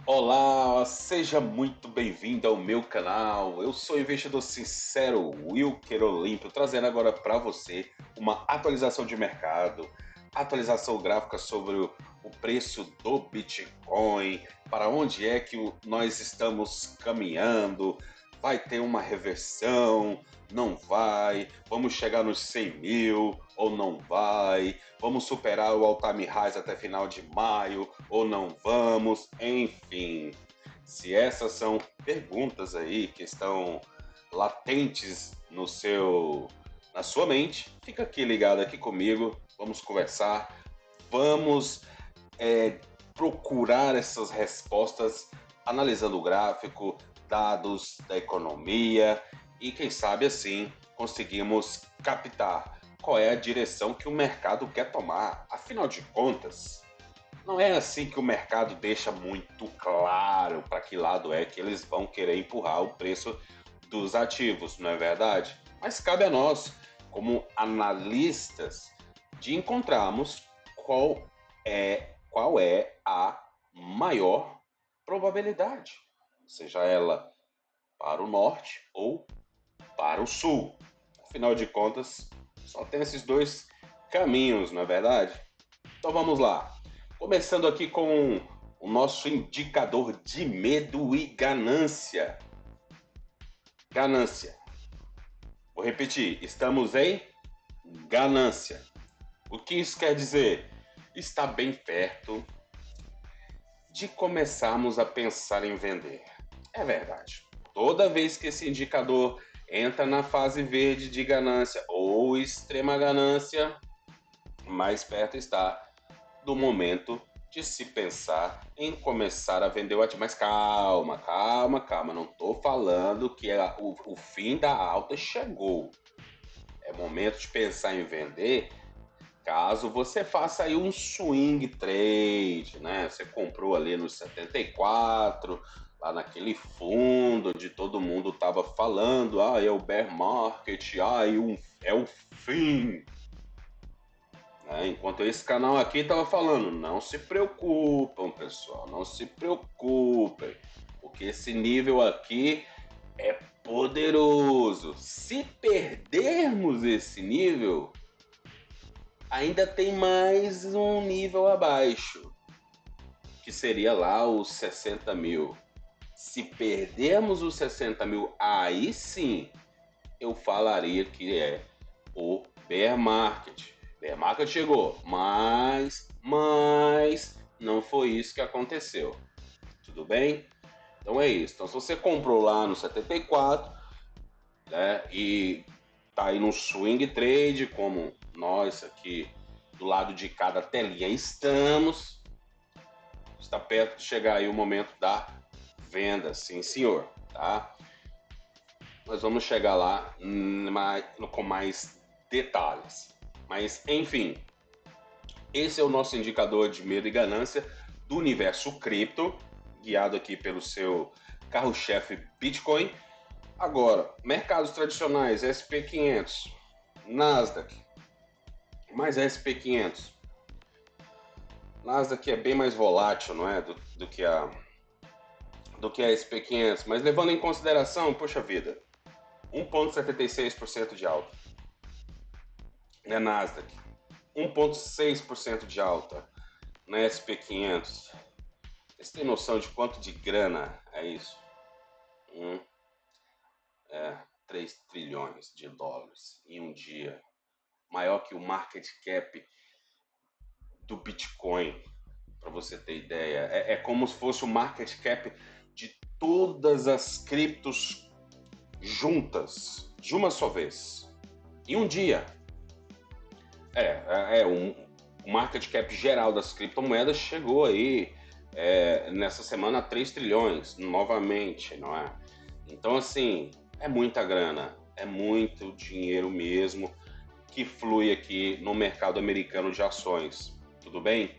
Olá, seja muito bem-vindo ao meu canal. Eu sou o investidor sincero Wilker Olímpio, trazendo agora para você uma atualização de mercado, atualização gráfica sobre o preço do Bitcoin, para onde é que nós estamos caminhando, vai ter uma reversão, não vai, vamos chegar nos 100 mil ou não vai, vamos superar o all-time highs até final de maio ou não vamos, enfim. Se essas são perguntas aí que estão latentes na sua mente, fica aqui ligado aqui comigo, vamos conversar, vamos é, procurar essas respostas analisando o gráfico, dados da economia e quem sabe assim conseguimos captar qual é a direção que o mercado quer tomar. Afinal de contas, não é assim que o mercado deixa muito claro para que lado é que eles vão querer empurrar o preço dos ativos, não é verdade? Mas cabe a nós, como analistas, de encontrarmos qual é a maior probabilidade, seja ela para o norte ou para o sul. Afinal de contas, só tem esses dois caminhos, não é verdade? Então vamos lá. Começando aqui com o nosso indicador de medo e ganância. Ganância. Vou repetir, estamos em ganância. O que isso quer dizer? Está bem perto de começarmos a pensar em vender. É verdade. Toda vez que esse indicador entra na fase verde de ganância ou extrema ganância, mais perto está do momento de se pensar em começar a vender o ativo. Mas calma, calma, calma. Não estou falando que o fim da alta chegou. É momento de pensar em vender caso você faça aí um swing trade, né? Você comprou ali nos 74, lá naquele fundo onde todo mundo estava falando, é o bear market, é o fim. Né? Enquanto esse canal aqui estava falando, não se preocupam, pessoal, não se preocupem, porque esse nível aqui é poderoso. Se perdermos esse nível, ainda tem mais um nível abaixo, que seria lá os 60 mil. Se perdermos os 60 mil, aí sim eu falaria que é o bear market. Bear market chegou, mas não foi isso que aconteceu. Tudo bem? Então é isso. Então se você comprou lá no 74, né, e tá aí no swing trade, como nós aqui do lado de cada telinha estamos, está perto de chegar aí o momento da venda, sim senhor, tá? Nós vamos chegar lá com mais detalhes. Mas, enfim, esse é o nosso indicador de medo e ganância do universo cripto, guiado aqui pelo seu carro-chefe Bitcoin. Agora, mercados tradicionais, SP500, Nasdaq, mais SP500. Nasdaq é bem mais volátil, não é, do que a SP500, mas levando em consideração, poxa vida, 1,76% de alta, né, Nasdaq, 1,6% de alta na SP500. Você tem noção de quanto de grana é isso? Hum, é 3 trilhões de dólares em um dia. Maior que o market cap do Bitcoin, para você ter ideia. É como se fosse o market cap de todas as criptos juntas, de uma só vez. Em um dia. O market cap geral das criptomoedas chegou aí nessa semana a 3 trilhões, novamente, não é? Então, assim, é muita grana, é muito dinheiro mesmo que flui aqui no mercado americano de ações, tudo bem?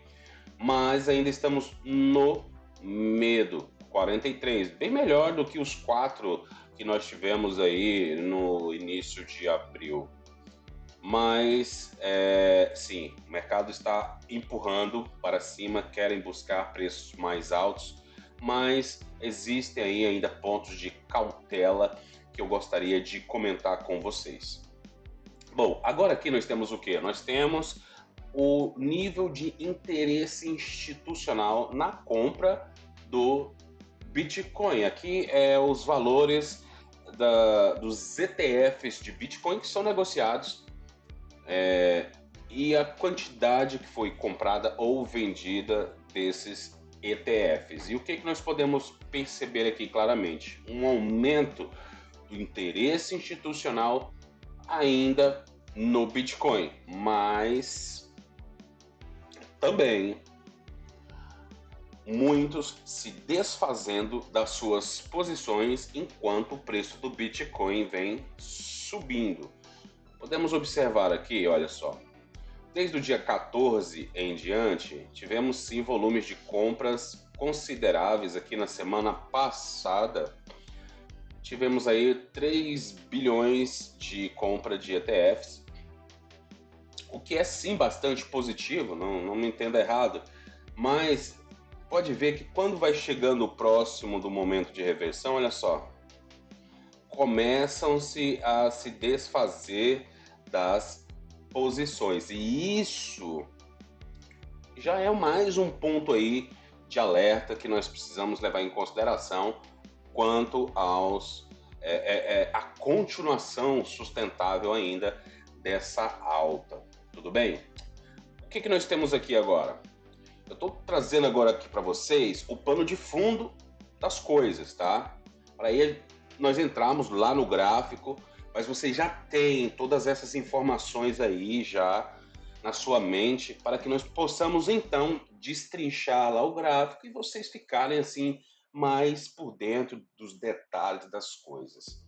Mas ainda estamos no medo, 43, bem melhor do que os 4 que nós tivemos aí no início de abril. Mas, sim, o mercado está empurrando para cima, querem buscar preços mais altos. mas existem aí ainda pontos de cautela que eu gostaria de comentar com vocês. Bom, agora aqui nós temos o que? Nós temos o nível de interesse institucional na compra do Bitcoin. Aqui é os valores dos ETFs de Bitcoin que são negociados e a quantidade que foi comprada ou vendida desses ETFs. E o que nós podemos perceber aqui claramente? Um aumento do interesse institucional ainda no Bitcoin, mas também muitos se desfazendo das suas posições enquanto o preço do Bitcoin vem subindo. Podemos observar aqui, olha só, desde o dia 14 em diante, tivemos sim volumes de compras consideráveis. Aqui na semana passada, tivemos aí 3 bilhões de compra de ETFs, o que é sim bastante positivo, não me entenda errado, mas pode ver que quando vai chegando próximo do momento de reversão, olha só, começam-se a se desfazer das posições. E isso já é mais um ponto aí de alerta que nós precisamos levar em consideração quanto a continuação sustentável ainda dessa alta. Tudo bem? O que nós temos aqui agora? Eu estou trazendo agora aqui para vocês o pano de fundo das coisas, tá? Para aí nós entramos lá no gráfico, mas você já tem todas essas informações aí já na sua mente para que nós possamos então destrinchar lá o gráfico e vocês ficarem assim mais por dentro dos detalhes das coisas.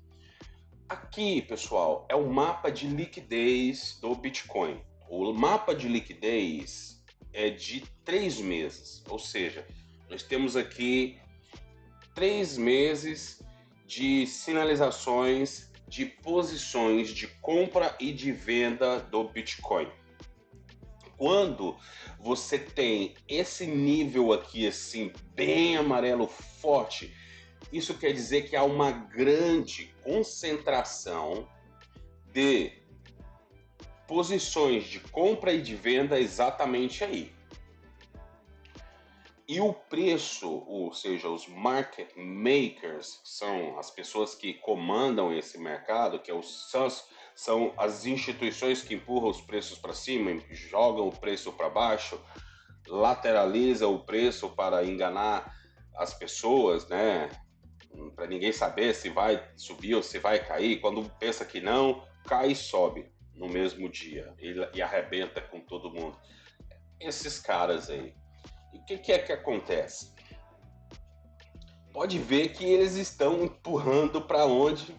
Aqui, pessoal, é o mapa de liquidez do Bitcoin. O mapa de liquidez é de 3 meses, ou seja, nós temos aqui 3 meses de sinalizações de posições de compra e de venda do Bitcoin. Quando você tem esse nível aqui assim bem amarelo forte, isso quer dizer que há uma grande concentração de posições de compra e de venda exatamente aí. E o preço, ou seja, os market makers, que são as pessoas que comandam esse mercado, que são as instituições que empurram os preços para cima, jogam o preço para baixo, lateraliza o preço para enganar as pessoas, né? Para ninguém saber se vai subir ou se vai cair. Quando pensa que não, cai e sobe no mesmo dia e arrebenta com todo mundo. Esses caras aí. E o que é que acontece? Pode ver que eles estão empurrando para onde?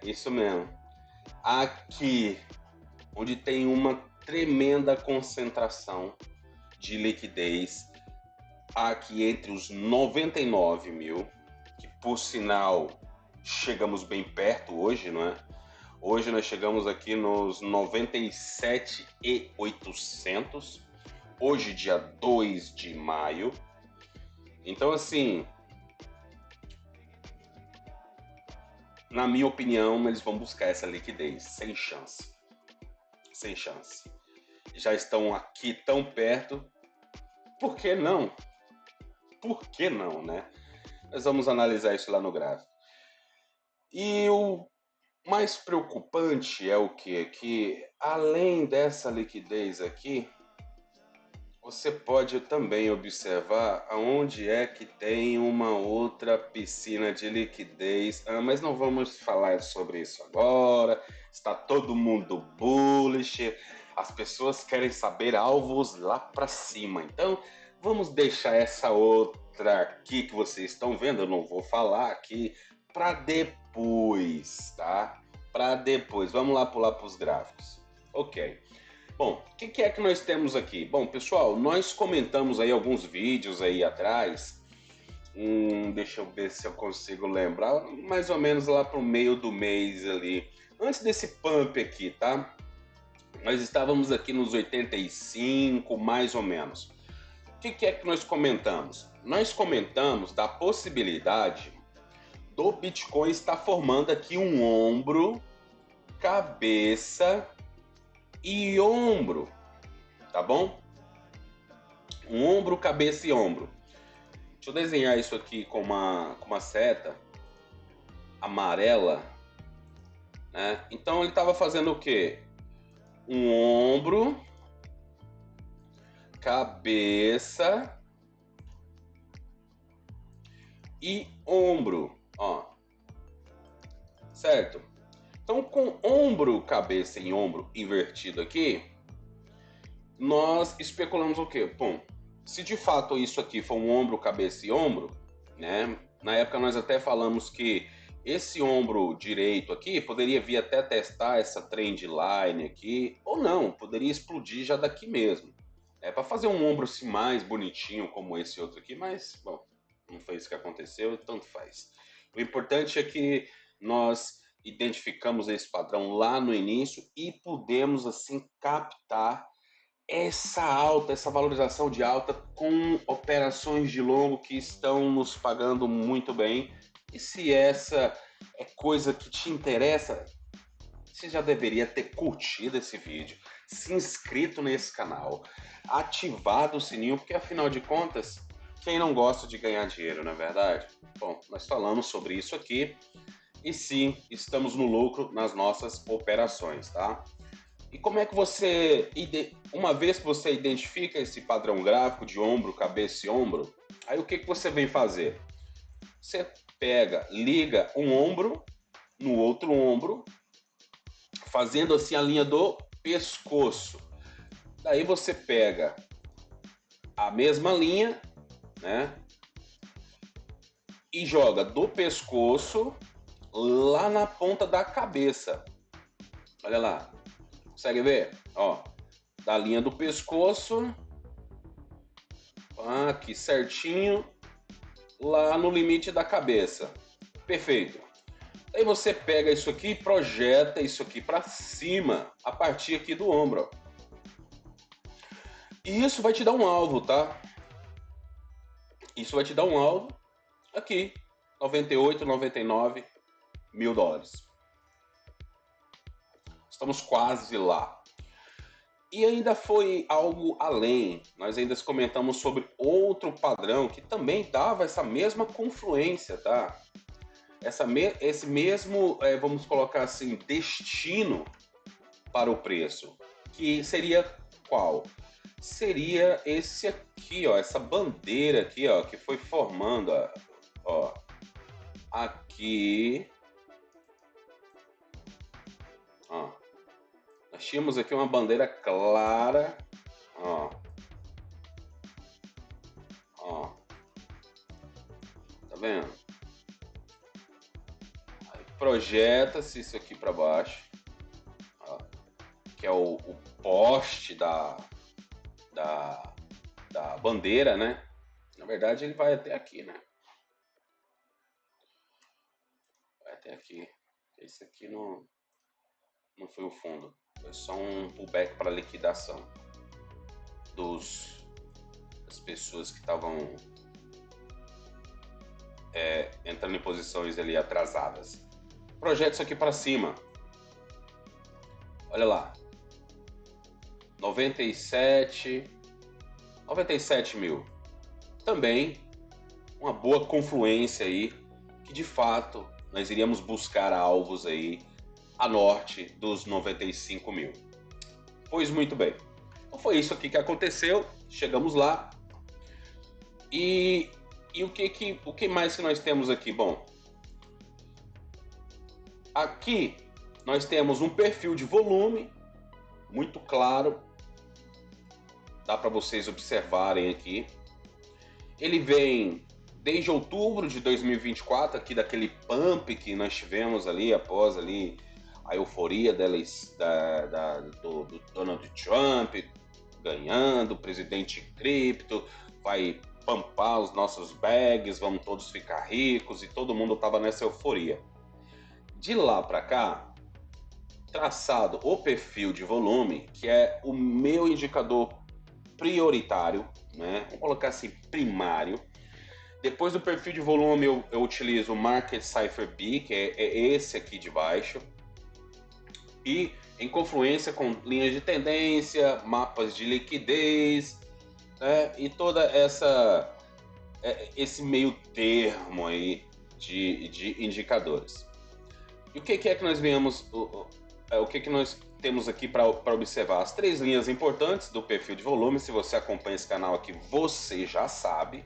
Isso mesmo. Aqui, onde tem uma tremenda concentração de liquidez, aqui entre os 99 mil, que por sinal chegamos bem perto hoje, não é? Hoje nós chegamos aqui nos 97.800, hoje dia 2 de maio. Então assim, na minha opinião, eles vão buscar essa liquidez, sem chance. Sem chance. Já estão aqui tão perto, por que não? Por que não, né? Nós vamos analisar isso lá no gráfico. E o mais preocupante é o quê? Que além dessa liquidez aqui, você pode também observar aonde é que tem uma outra piscina de liquidez. Mas não vamos falar sobre isso agora. Está todo mundo bullish. As pessoas querem saber alvos lá para cima. Então, vamos deixar essa outra aqui que vocês estão vendo. Eu não vou falar aqui para depois, tá? Para depois. Vamos lá pular para os gráficos. Ok. Bom, o que é que nós temos aqui? Bom, pessoal, nós comentamos aí alguns vídeos aí atrás. Deixa eu ver se eu consigo lembrar. Mais ou menos lá pro meio do mês ali. Antes desse pump aqui, tá? Nós estávamos aqui nos 85, mais ou menos. que é que nós comentamos? Nós comentamos da possibilidade do Bitcoin estar formando aqui um ombro, cabeça e ombro, tá bom? Um ombro, cabeça e ombro. Deixa eu desenhar isso aqui com uma seta amarela, né? Então ele estava fazendo o quê? Um ombro, cabeça e ombro, ó. Certo? Então, com ombro, cabeça e ombro invertido aqui, nós especulamos o quê? Bom, se de fato isso aqui for um ombro, cabeça e ombro, né? Na época nós até falamos que esse ombro direito aqui poderia vir até testar essa trend line aqui, ou não, poderia explodir já daqui mesmo. É para fazer um ombro assim mais bonitinho como esse outro aqui, mas bom, não foi isso que aconteceu, tanto faz. O importante é que nós identificamos esse padrão lá no início e pudemos assim captar essa alta, essa valorização de alta com operações de longo que estão nos pagando muito bem. E se essa é coisa que te interessa, você já deveria ter curtido esse vídeo, se inscrito nesse canal, ativado o sininho, porque afinal de contas, quem não gosta de ganhar dinheiro, não é verdade? Bom, nós falamos sobre isso aqui e sim, estamos no lucro nas nossas operações, tá? E como é que você, uma vez que você identifica esse padrão gráfico de ombro, cabeça e ombro, aí o que você vem fazer? Você pega, liga um ombro no outro ombro, fazendo assim a linha do pescoço. Daí você pega a mesma linha, né? E joga do pescoço lá na ponta da cabeça. Olha lá. Consegue ver? Ó, da linha do pescoço aqui certinho lá no limite da cabeça. Perfeito. Aí você pega isso aqui e projeta isso aqui para cima a partir aqui do ombro. E isso vai te dar um alvo, tá? Isso vai te dar um alvo aqui, 98, 99 mil dólares. Estamos quase lá. E ainda foi algo além. Nós ainda comentamos sobre outro padrão que também dava essa mesma confluência, tá? Esse mesmo, vamos colocar assim, destino para o preço. Que seria qual? Seria esse aqui, ó, essa bandeira aqui, ó, que foi formando, ó, aqui, ó. Nós tínhamos aqui uma bandeira clara, ó, ó, tá vendo? Aí projeta-se isso aqui para baixo, ó, que é o poste da, da bandeira, né? Na verdade ele vai até aqui, né? Vai até aqui. Esse aqui não foi o fundo. Foi só um pullback para liquidação das pessoas que estavam entrando em posições ali atrasadas. Projeta isso aqui para cima. Olha lá. 97 mil. Também uma boa confluência aí, que de fato nós iríamos buscar alvos aí a norte dos 95 mil. Pois muito bem. Então foi isso aqui que aconteceu. Chegamos lá. E o que mais que nós temos aqui? Bom, aqui nós temos um perfil de volume muito claro. Dá para vocês observarem aqui. Ele vem desde outubro de 2024, aqui daquele pump que nós tivemos ali após ali a euforia do Donald Trump ganhando, presidente cripto, vai pampar os nossos bags, vamos todos ficar ricos, e todo mundo estava nessa euforia. De lá para cá, traçado o perfil de volume, que é o meu indicador prioritário, né? Vamos colocar assim, primário. Depois do perfil de volume, eu utilizo o Market Cipher B, que é esse aqui de baixo. E em confluência com linhas de tendência, mapas de liquidez, né? E toda esse meio termo aí de indicadores. E o que é que nós vemos, o que nós temos aqui para observar? As três linhas importantes do perfil de volume. Se você acompanha esse canal aqui, você já sabe,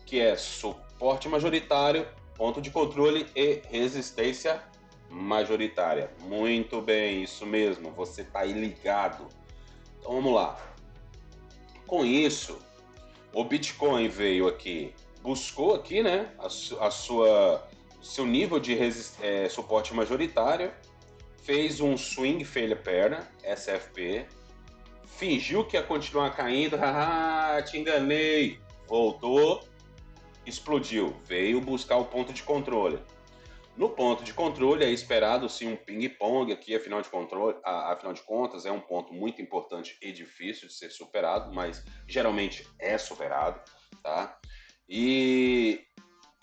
que é suporte majoritário, ponto de controle e resistência majoritária. Muito bem, isso mesmo, você está aí ligado. Então vamos lá. Com isso, o Bitcoin veio aqui, buscou aqui, né, seu nível de suporte majoritário, fez um swing failure pattern, SFP, fingiu que ia continuar caindo, haha, te enganei, voltou, explodiu, veio buscar o ponto de controle. No ponto de controle é esperado sim um ping-pong aqui, afinal de contas é um ponto muito importante e difícil de ser superado, mas geralmente é superado, tá? E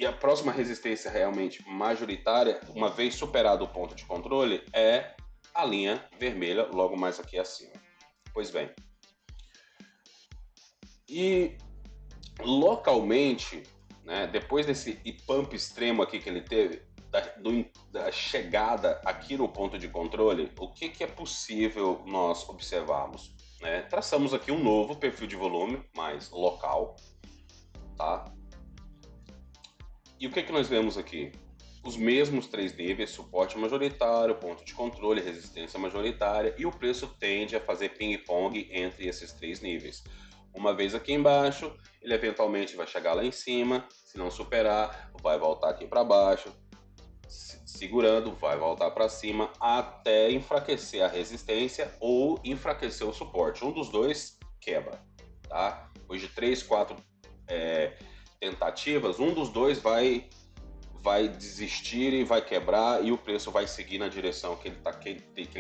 a próxima resistência realmente majoritária, uma vez superado o ponto de controle, é a linha vermelha logo mais aqui acima. Pois bem. E localmente, né, depois desse pump extremo aqui que ele teve, da chegada aqui no ponto de controle, o que é possível nós observarmos? Né? Traçamos aqui um novo perfil de volume, mais local, tá? E o que nós vemos aqui? Os mesmos três níveis, suporte majoritário, ponto de controle, resistência majoritária, e o preço tende a fazer ping-pong entre esses três níveis. Uma vez aqui embaixo, ele eventualmente vai chegar lá em cima, se não superar, vai voltar aqui para baixo, segurando, vai voltar para cima até enfraquecer a resistência ou enfraquecer o suporte. Um dos dois quebra, tá? Depois de 3, 4 tentativas, um dos dois vai desistir e vai quebrar e o preço vai seguir na direção que ele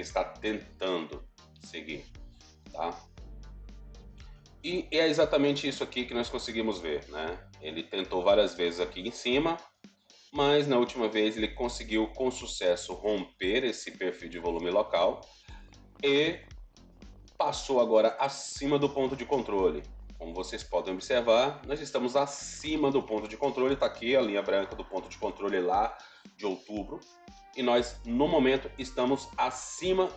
está tentando seguir, tá? E é exatamente isso aqui que nós conseguimos ver, né? Ele tentou várias vezes aqui em cima, mas na última vez ele conseguiu com sucesso romper esse perfil de volume local e passou agora acima do ponto de controle. Como vocês podem observar, nós estamos acima do ponto de controle, está aqui a linha branca do ponto de controle lá de outubro, e nós no momento estamos acima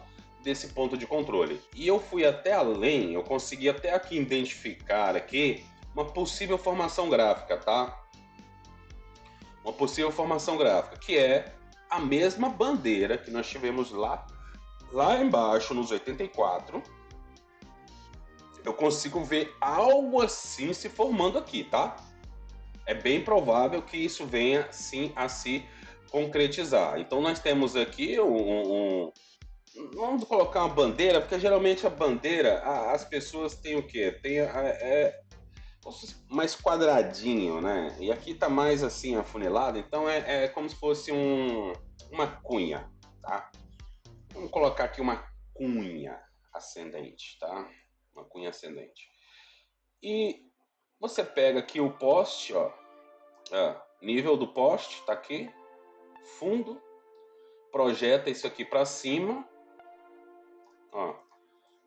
desse ponto de controle. E eu fui até além, eu consegui até aqui identificar aqui uma possível formação gráfica, tá? Uma possível formação gráfica, que é a mesma bandeira que nós tivemos lá embaixo, nos 84. Eu consigo ver algo assim se formando aqui, tá? É bem provável que isso venha, sim, a se concretizar. Então, nós temos aqui vamos colocar uma bandeira, porque geralmente a bandeira, as pessoas têm o quê? Tem mais quadradinho, né? E aqui tá mais assim afunilado, então é como se fosse uma cunha, tá? Vamos colocar aqui uma cunha ascendente, tá? Uma cunha ascendente. E você pega aqui o poste, ó, nível do poste, tá aqui, fundo, projeta isso aqui para cima, ó,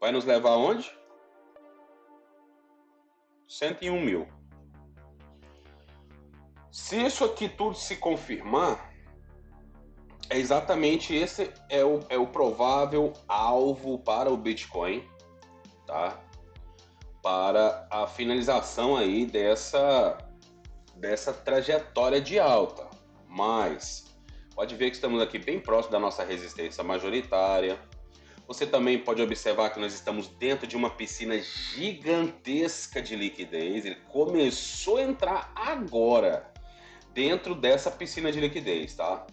vai nos levar aonde? 101 mil. Se isso aqui tudo se confirmar, é exatamente esse é o provável alvo para o Bitcoin, tá? Para a finalização aí dessa trajetória de alta. Mas pode ver que estamos aqui bem próximo da nossa resistência majoritária. Você também pode observar que nós estamos dentro de uma piscina gigantesca de liquidez. Ele começou a entrar agora dentro dessa piscina de liquidez, tá?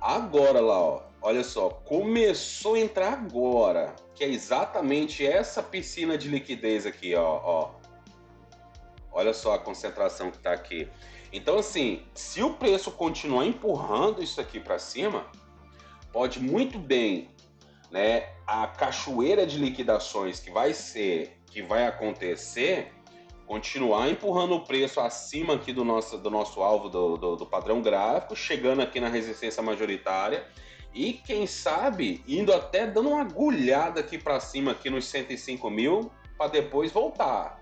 Agora lá, ó, olha só, começou a entrar agora, que é exatamente essa piscina de liquidez aqui, ó. Olha só a concentração que está aqui. Então, assim, se o preço continuar empurrando isso aqui para cima, pode muito bem, né, a cachoeira de liquidações que vai acontecer, continuar empurrando o preço acima aqui do nosso alvo do padrão gráfico, chegando aqui na resistência majoritária e quem sabe indo até dando uma agulhada aqui para cima aqui nos 105 mil para depois voltar.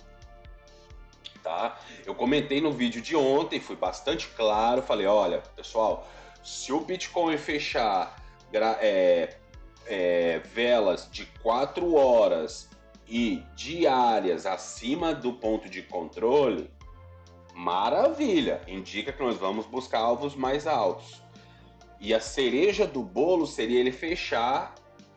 Tá? Eu comentei no vídeo de ontem, fui bastante claro, falei, olha, pessoal, se o Bitcoin fechar velas de 4 horas e diárias acima do ponto de controle, maravilha, indica que nós vamos buscar alvos mais altos. E a cereja do bolo seria ele fechar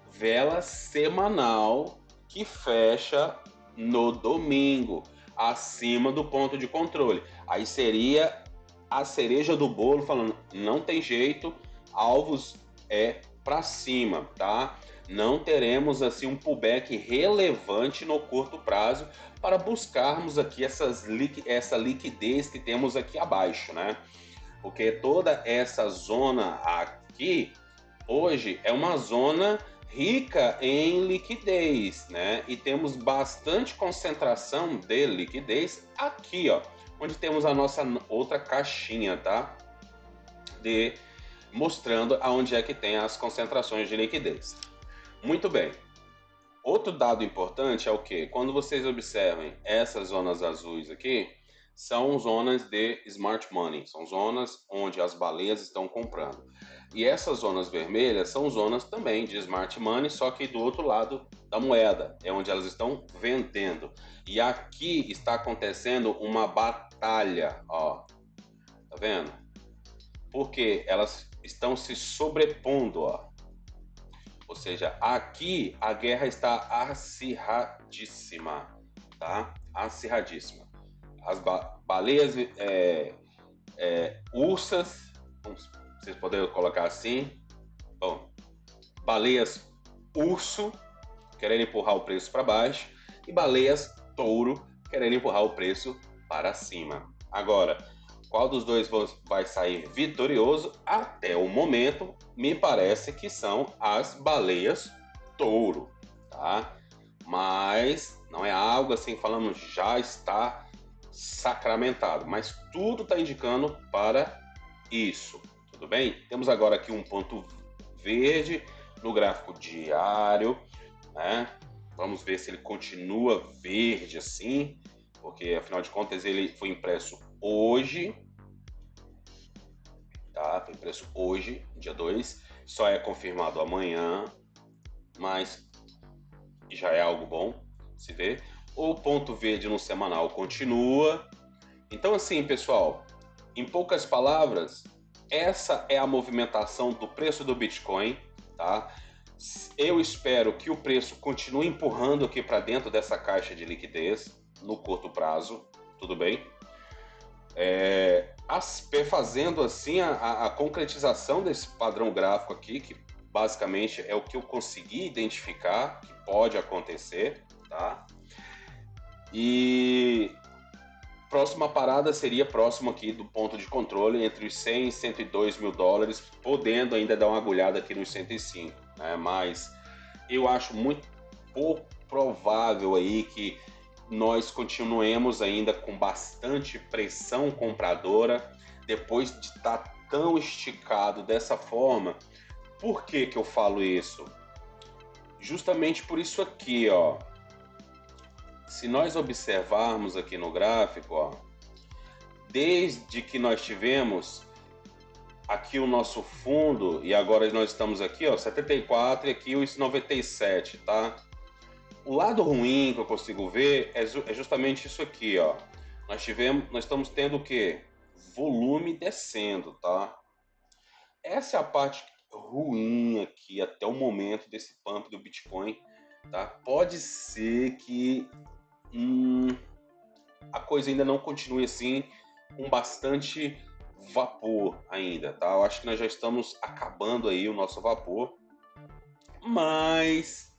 vela semanal que fecha no domingo, acima do ponto de controle. Aí seria a cereja do bolo falando, não tem jeito, alvos para cima, tá? Não teremos assim um pullback relevante no curto prazo para buscarmos aqui essa liquidez que temos aqui abaixo, né? Porque toda essa zona aqui hoje é uma zona rica em liquidez, né? E temos bastante concentração de liquidez aqui, ó, onde temos a nossa outra caixinha, tá? Mostrando aonde é que tem as concentrações de liquidez. Muito bem. Outro dado importante é o que? Quando vocês observem essas zonas azuis aqui, são zonas de smart money, são zonas onde as baleias estão comprando. E essas zonas vermelhas são zonas também de smart money, só que do outro lado da moeda, é onde elas estão vendendo. E aqui está acontecendo uma batalha, ó. Tá vendo? Porque elas estão se sobrepondo, ó. Ou seja, aqui a guerra está acirradíssima, tá? Acirradíssima. As baleias ursas, vocês podem colocar assim, bom, baleias urso querendo empurrar o preço para baixo e baleias touro querendo empurrar o preço para cima. Agora, qual dos dois vai sair vitorioso? Até o momento, me parece que são as baleias touro, tá? Mas não é algo assim falando já está sacramentado, mas tudo está indicando para isso, tudo bem? Temos agora aqui um ponto verde no gráfico diário, né? Vamos ver se ele continua verde assim, porque afinal de contas ele foi impresso hoje, tá? Foi impresso hoje, dia 2, só é confirmado amanhã, mas já é algo bom se ver. O ponto verde no semanal continua. Então assim, pessoal, em poucas palavras, essa é a movimentação do preço do Bitcoin, tá? Eu espero que o preço continue empurrando aqui para dentro dessa caixa de liquidez no curto prazo, tudo bem? Fazendo assim a concretização desse padrão gráfico aqui, que basicamente é o que eu consegui identificar que pode acontecer, tá? E próxima parada seria próximo aqui do ponto de controle entre os 100 e 102 mil dólares, podendo ainda dar uma agulhada aqui nos 105, né? Mas eu acho muito pouco provável aí que nós continuemos ainda com bastante pressão compradora depois de estar tão esticado dessa forma. Por que que eu falo isso? Justamente por isso aqui, ó. Se nós observarmos aqui no gráfico, ó, desde que nós tivemos aqui o nosso fundo, e agora nós estamos aqui, ó, 74 e aqui os 97, tá? O lado ruim que eu consigo ver é justamente isso aqui, ó. Nós estamos tendo o quê? Volume descendo, tá? Essa é a parte ruim aqui até o momento desse pump do Bitcoin, tá? Pode ser que a coisa ainda não continue assim com bastante vapor ainda, tá? Eu acho que nós já estamos acabando aí o nosso vapor, mas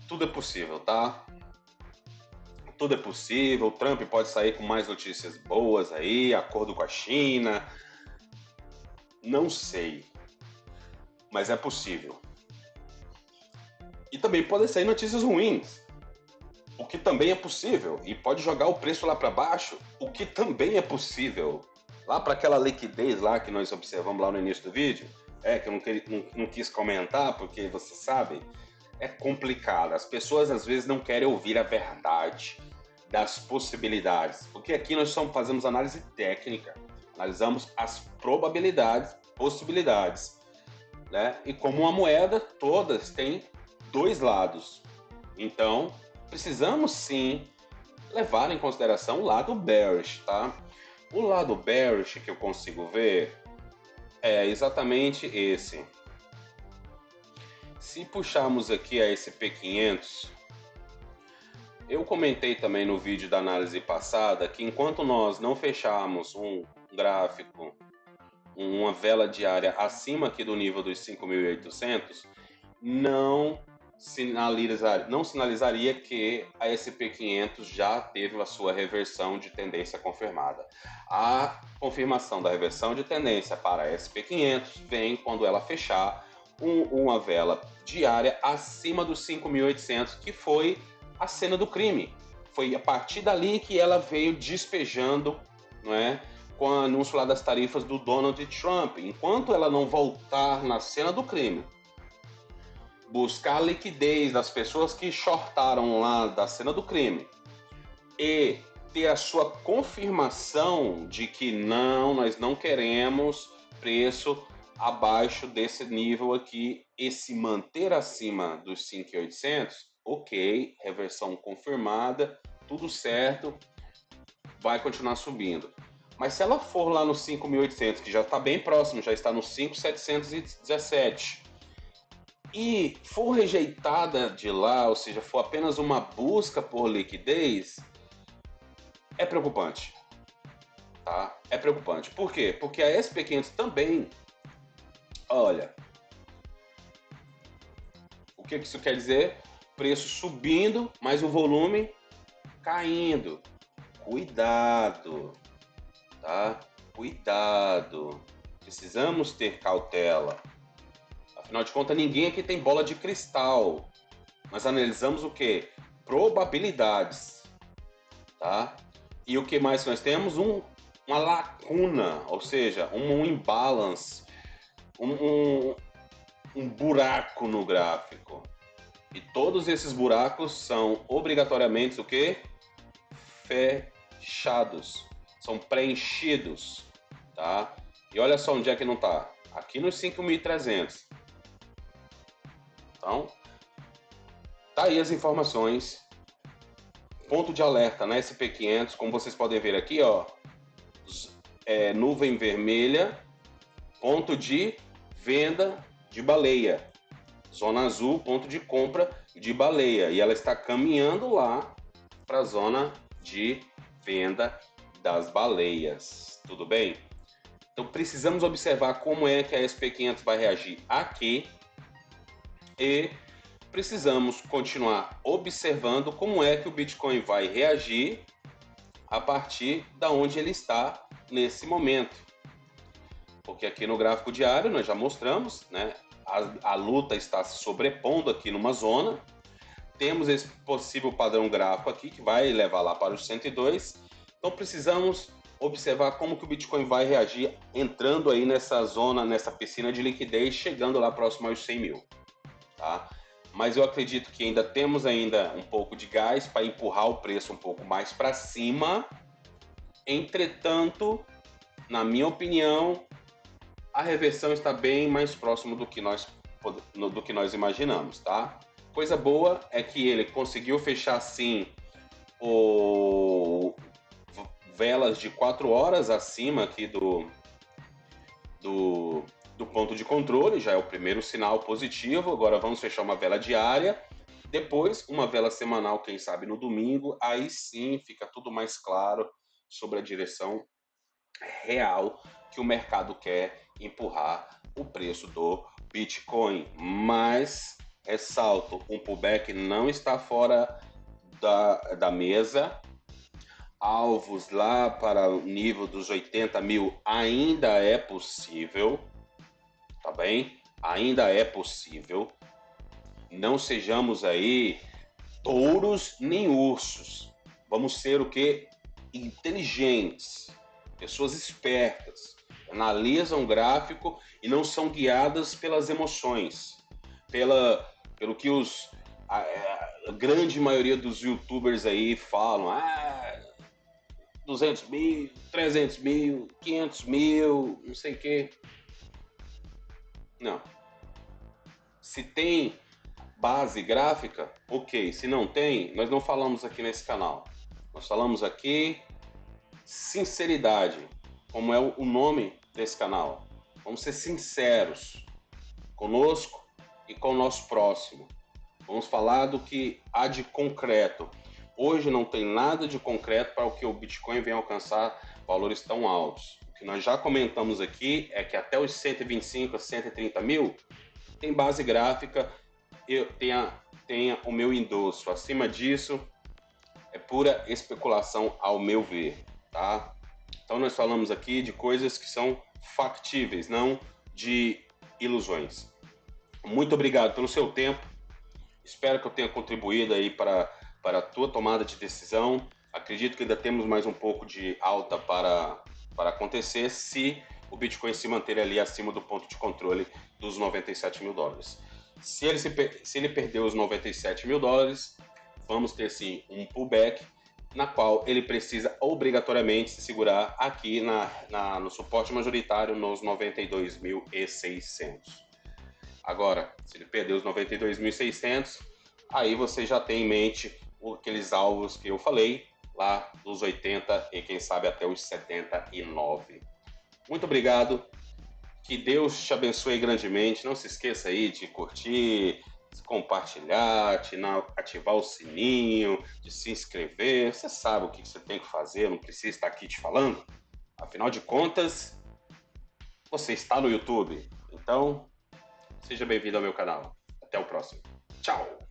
tudo é possível, tá? Tudo é possível. O Trump pode sair com mais notícias boas aí, acordo com a China. Não sei, mas é possível. E também podem sair notícias ruins. o que também é possível, e pode jogar o preço lá para baixo, o que também é possível. Lá para aquela liquidez lá que nós observamos lá no início do vídeo, que eu não quis comentar, porque você sabe, é complicado. As pessoas às vezes não querem ouvir a verdade das possibilidades, porque aqui nós fazemos análise técnica, analisamos as probabilidades, possibilidades, né? E como uma moeda, todas têm dois lados. Então, precisamos sim levar em consideração o lado bearish, tá? O lado bearish que eu consigo ver é exatamente esse. Se puxarmos aqui a SP500, eu comentei também no vídeo da análise passada que enquanto nós não fecharmos um gráfico, uma vela diária acima aqui do nível dos 5.800, não sinalizaria que a SP500 já teve a sua reversão de tendência confirmada. A confirmação da reversão de tendência para a SP500 vem quando ela fechar uma vela diária acima dos 5.800, que foi a cena do crime. Foi a partir dali que ela veio despejando, não é, com o anúncio lá das tarifas do Donald Trump. Enquanto ela não voltar na cena do crime, buscar a liquidez das pessoas que shortaram lá da cena do crime e ter a sua confirmação de que não, nós não queremos preço abaixo desse nível aqui e se manter acima dos 5.800, ok, reversão confirmada, tudo certo, vai continuar subindo. Mas se ela for lá no 5.800, que já está bem próximo, já está no 5.717, e for rejeitada de lá, ou seja, for apenas uma busca por liquidez, é preocupante. Tá? É preocupante. Por quê? Porque a SP500 também, olha, o que isso quer dizer? Preço subindo, mas o volume caindo. Cuidado, tá? Cuidado. Precisamos ter cautela. Afinal de contas, ninguém aqui tem bola de cristal. Nós analisamos o quê? Probabilidades, tá? E o que mais nós temos? Uma lacuna, ou seja, um imbalance, um buraco no gráfico. E todos esses buracos são obrigatoriamente o quê? Fechados. São preenchidos, tá? E olha só onde é que não tá. Aqui nos 5.300. Então, tá aí as informações. Ponto de alerta na SP500, como vocês podem ver aqui, ó, nuvem vermelha, ponto de venda de baleia. Zona azul, ponto de compra de baleia. E ela está caminhando lá para a zona de venda das baleias. Tudo bem? Então precisamos observar como é que a SP500 vai reagir aqui e precisamos continuar observando como é que o Bitcoin vai reagir a partir da onde ele está nesse momento. Porque aqui no gráfico diário nós já mostramos, né? A luta está se sobrepondo aqui numa zona. Temos esse possível padrão gráfico aqui que vai levar lá para os 102. Então precisamos observar como que o Bitcoin vai reagir entrando aí nessa zona, nessa piscina de liquidez, chegando lá próximo aos 100 mil. Tá? Mas eu acredito que ainda temos ainda um pouco de gás para empurrar o preço um pouco mais para cima. Entretanto, na minha opinião, a reversão está bem mais próximo do que nós imaginamos, tá? Coisa boa é que ele conseguiu fechar sim velas de 4 horas acima aqui do ponto de controle, já é o primeiro sinal positivo. Agora vamos fechar uma vela diária, depois uma vela semanal, quem sabe no domingo, aí sim fica tudo mais claro sobre a direção real que o mercado quer empurrar o preço do Bitcoin. Mas, ressalto, um pullback não está fora da mesa. Alvos lá para o nível dos 80 mil ainda é possível, tá bem? Ainda é possível. Não sejamos aí touros nem ursos. Vamos ser o quê? Inteligentes, pessoas espertas, analisam o gráfico e não são guiadas pelas emoções, pelo que a grande maioria dos youtubers aí falam, 200 mil, 300 mil, 500 mil, não sei o quê. Não. Se tem base gráfica, ok. Se não tem, nós não falamos aqui nesse canal. Nós falamos aqui sinceridade, como é o nome desse canal. Vamos ser sinceros conosco e com o nosso próximo. Vamos falar do que há de concreto. Hoje não tem nada de concreto para o que o Bitcoin vem alcançar valores tão altos. O que nós já comentamos aqui é que até os 125 a 130 mil tem base gráfica, tenha o meu endosso. Acima disso, é pura especulação ao meu ver, tá? Então nós falamos aqui de coisas que são factíveis, não de ilusões. Muito obrigado pelo seu tempo. Espero que eu tenha contribuído aí para a tua tomada de decisão. Acredito que ainda temos mais um pouco de alta para acontecer se o Bitcoin se manter ali acima do ponto de controle dos 97 mil dólares. Se ele perder os 97 mil dólares, vamos ter sim um pullback, na qual ele precisa obrigatoriamente se segurar aqui no suporte majoritário nos 92.600. Agora, se ele perder os 92.600, aí você já tem em mente aqueles alvos que eu falei, lá dos 80 e quem sabe até os 79. Muito obrigado, que Deus te abençoe grandemente. Não se esqueça aí de curtir, de compartilhar, de ativar o sininho, de se inscrever. Você sabe o que você tem que fazer, não precisa estar aqui te falando. Afinal de contas, você está no YouTube. Então, seja bem-vindo ao meu canal. Até o próximo. Tchau!